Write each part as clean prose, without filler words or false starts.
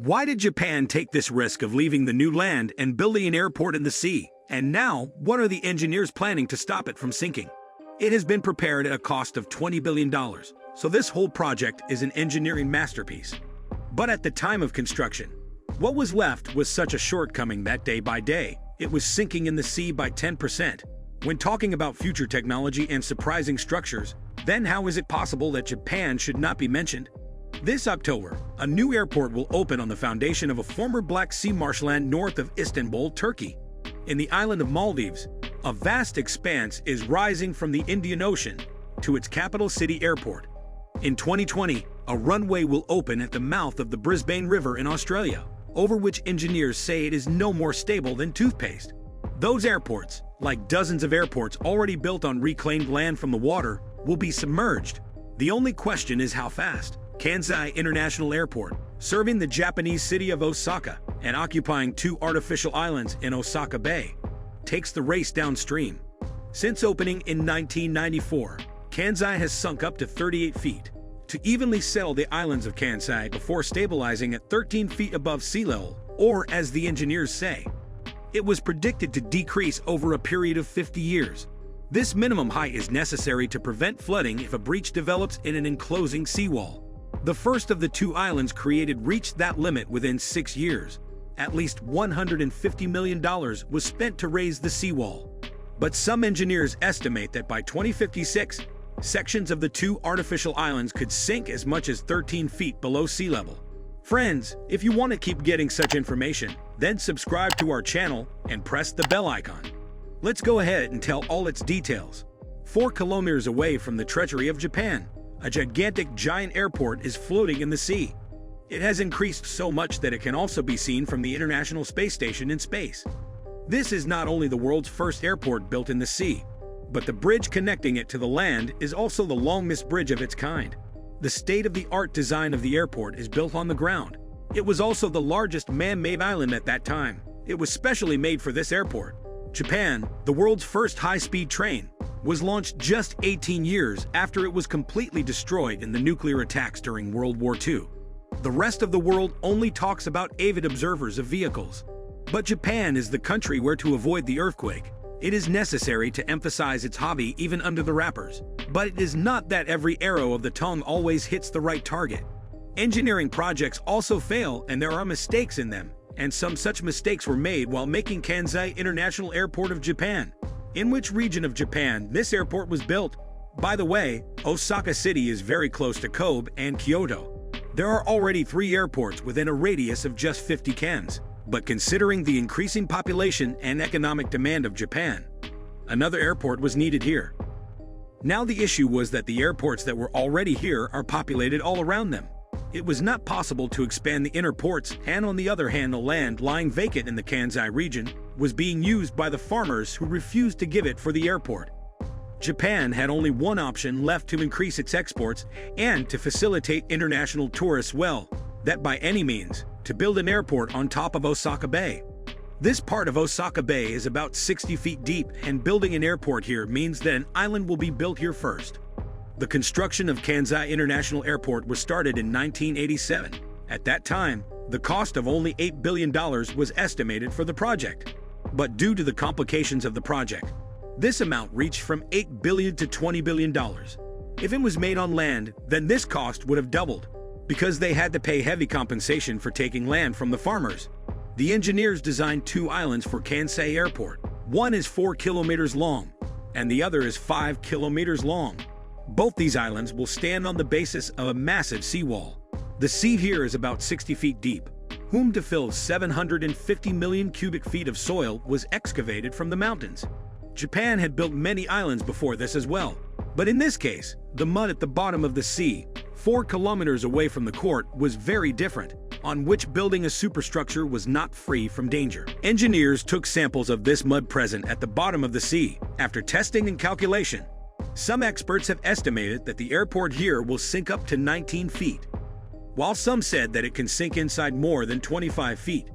Why did Japan take this risk of leaving the new land and building an airport in the sea? And now, what are the engineers planning to stop it from sinking? It has been prepared at a cost of $20 billion, so this whole project is an engineering masterpiece. But at the time of construction, what was left was such a shortcoming that day by day, it was sinking in the sea by 10%. When talking about future technology and surprising structures, then how is it possible that Japan should not be mentioned? This October, a new airport will open on the foundation of a former Black Sea marshland north of Istanbul, Turkey. In the island of Maldives, a vast expanse is rising from the Indian Ocean to its capital city airport. In 2020, a runway will open at the mouth of the Brisbane River in Australia, over which engineers say it is no more stable than toothpaste. Those airports, like dozens of airports already built on reclaimed land from the water, will be submerged. The only question is how fast. Kansai International Airport, serving the Japanese city of Osaka and occupying 2 artificial islands in Osaka Bay, takes the race downstream. Since opening in 1994, Kansai has sunk up to 38 feet to evenly settle the islands of Kansai before stabilizing at 13 feet above sea level, or as the engineers say, it was predicted to decrease over a period of 50 years. This minimum height is necessary to prevent flooding if a breach develops in an enclosing seawall. The first of the 2 islands created reached that limit within 6 years. At least $150 million was spent to raise the seawall. But some engineers estimate that by 2056, sections of the 2 artificial islands could sink as much as 13 feet below sea level. Friends, if you want to keep getting such information, then subscribe to our channel and press the bell icon. Let's go ahead and tell all its details. 4 kilometers away from the treasury of Japan, a giant airport is floating in the sea. It has increased so much that it can also be seen from the International Space Station in space. This is not only the world's first airport built in the sea, but the bridge connecting it to the land is also the longest bridge of its kind. The state-of-the-art design of the airport is built on the ground. It was also the largest man-made island at that time. It was specially made for this airport. Japan, the world's first high-speed train, was launched just 18 years after it was completely destroyed in the nuclear attacks during World War II. The rest of the world only talks about avid observers of vehicles. But Japan is the country where, to avoid the earthquake, it is necessary to emphasize its hobby even under the wrappers. But it is not that every arrow of the tongue always hits the right target. Engineering projects also fail, and there are mistakes in them, and some such mistakes were made while making Kansai International Airport of Japan. In which region of Japan this airport was built? By the way, Osaka City is very close to Kobe and Kyoto. There are already 3 airports within a radius of just 50 kms. But considering the increasing population and economic demand of Japan, another airport was needed here. Now the issue was that the airports that were already here are populated all around them. It was not possible to expand the inner ports, and on the other hand, the land lying vacant in the Kansai region was being used by the farmers who refused to give it for the airport. Japan had only one option left to increase its exports and to facilitate international tourists well, that by any means, to build an airport on top of Osaka Bay. This part of Osaka Bay is about 60 feet deep, and building an airport here means that an island will be built here first. The construction of Kansai International Airport was started in 1987. At that time, the cost of only $8 billion was estimated for the project. But due to the complications of the project, this amount reached from $8 billion to $20 billion. If it was made on land, then this cost would have doubled, because they had to pay heavy compensation for taking land from the farmers. The engineers designed 2 islands for Kansai Airport. One is 4 kilometers long, and the other is 5 kilometers long. Both these islands will stand on the basis of a massive seawall. The sea here is about 60 feet deep, whom to fill 750 million cubic feet of soil was excavated from the mountains. Japan had built many islands before this as well, but in this case, the mud at the bottom of the sea, 4 kilometers away from the court, was very different, on which building a superstructure was not free from danger. Engineers took samples of this mud present at the bottom of the sea. After testing and calculation, some experts have estimated that the airport here will sink up to 19 feet, while some said that it can sink inside more than 25 feet.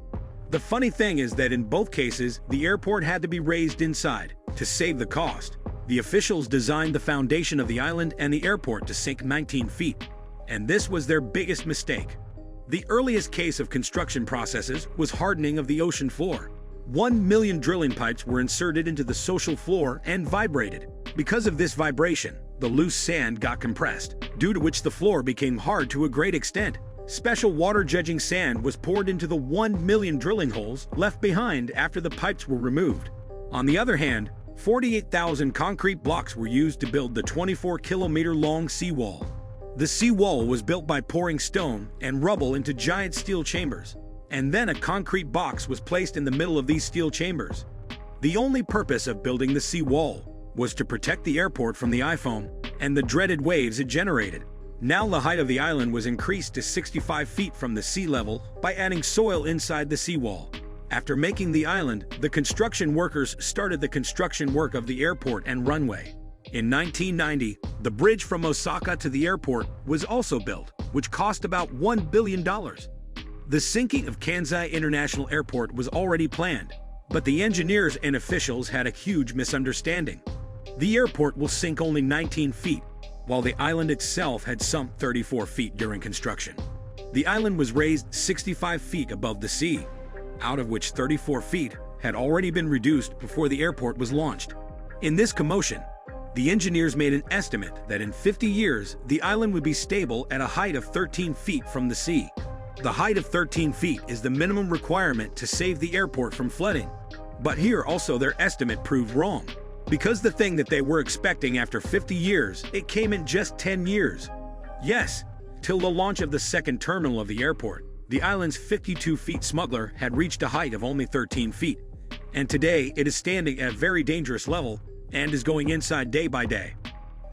The funny thing is that in both cases, the airport had to be raised inside to save the cost. The officials designed the foundation of the island and the airport to sink 19 feet, and this was their biggest mistake. The earliest case of construction processes was hardening of the ocean floor. 1 million drilling pipes were inserted into the social floor and vibrated. Because of this vibration, the loose sand got compressed, due to which the floor became hard to a great extent. Special water-judging sand was poured into the 1 million drilling holes left behind after the pipes were removed. On the other hand, 48,000 concrete blocks were used to build the 24-kilometer-long seawall. The seawall was built by pouring stone and rubble into giant steel chambers, and then a concrete box was placed in the middle of these steel chambers. The only purpose of building the seawall was to protect the airport from the iPhone and the dreaded waves it generated. Now the height of the island was increased to 65 feet from the sea level by adding soil inside the seawall. After making the island, the construction workers started the construction work of the airport and runway. In 1990, the bridge from Osaka to the airport was also built, which cost about $1 billion. The sinking of Kansai International Airport was already planned, but the engineers and officials had a huge misunderstanding. The airport will sink only 19 feet, while the island itself had sunk 34 feet during construction. The island was raised 65 feet above the sea, out of which 34 feet had already been reduced before the airport was launched. In this commotion, the engineers made an estimate that in 50 years, the island would be stable at a height of 13 feet from the sea. The height of 13 feet is the minimum requirement to save the airport from flooding. But here also their estimate proved wrong, because the thing that they were expecting after 50 years, it came in just 10 years. Yes, till the launch of the second terminal of the airport, the island's 52 feet smuggler had reached a height of only 13 feet. And today it is standing at a very dangerous level and is going inside day by day.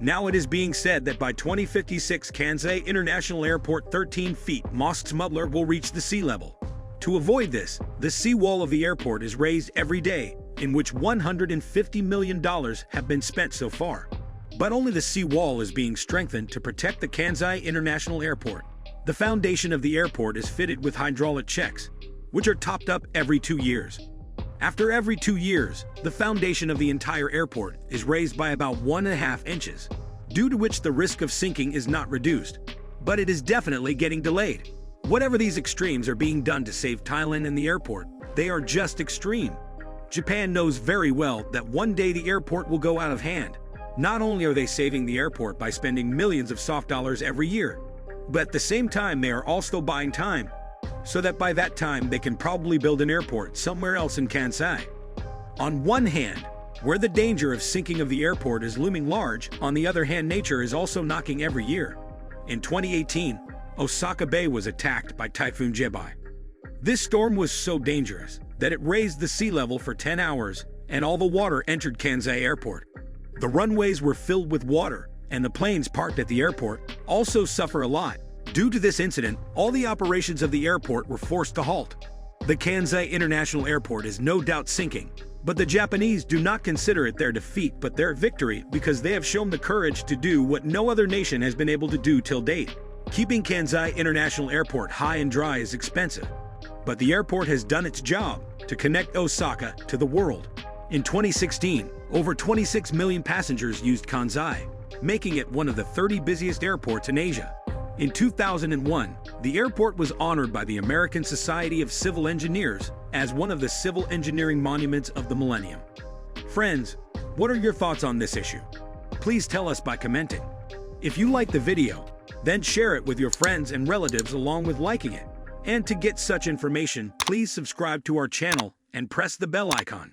Now it is being said that by 2056 Kansai International Airport 13 feet mosque smuggler will reach the sea level. To avoid this, the seawall of the airport is raised every day, in which $150 million have been spent so far. But only the seawall is being strengthened to protect the Kansai International Airport. The foundation of the airport is fitted with hydraulic checks, which are topped up every 2 years. After every 2 years, the foundation of the entire airport is raised by about 1.5 inches, due to which the risk of sinking is not reduced, but it is definitely getting delayed. Whatever these extremes are being done to save Thailand and the airport, they are just extreme. Japan knows very well that one day the airport will go out of hand. Not only are they saving the airport by spending millions of soft dollars every year, but at the same time they are also buying time, so that by that time they can probably build an airport somewhere else in Kansai. On one hand, where the danger of sinking of the airport is looming large, on the other hand nature is also knocking every year. In 2018, Osaka Bay was attacked by Typhoon Jebi. This storm was so dangerous that it raised the sea level for 10 hours and all the water entered Kansai Airport. The runways were filled with water and the planes parked at the airport also suffer a lot. Due to this incident, all the operations of the airport were forced to halt. The Kansai International Airport is no doubt sinking, but the Japanese do not consider it their defeat but their victory because they have shown the courage to do what no other nation has been able to do till date. Keeping Kansai International Airport high and dry is expensive, but the airport has done its job to connect Osaka to the world. In 2016, over 26 million passengers used Kansai, making it one of the 30 busiest airports in Asia. In 2001, the airport was honored by the American Society of Civil Engineers as one of the civil engineering monuments of the millennium. Friends, what are your thoughts on this issue? Please tell us by commenting. If you like the video, then share it with your friends and relatives along with liking it. And to get such information, please subscribe to our channel and press the bell icon.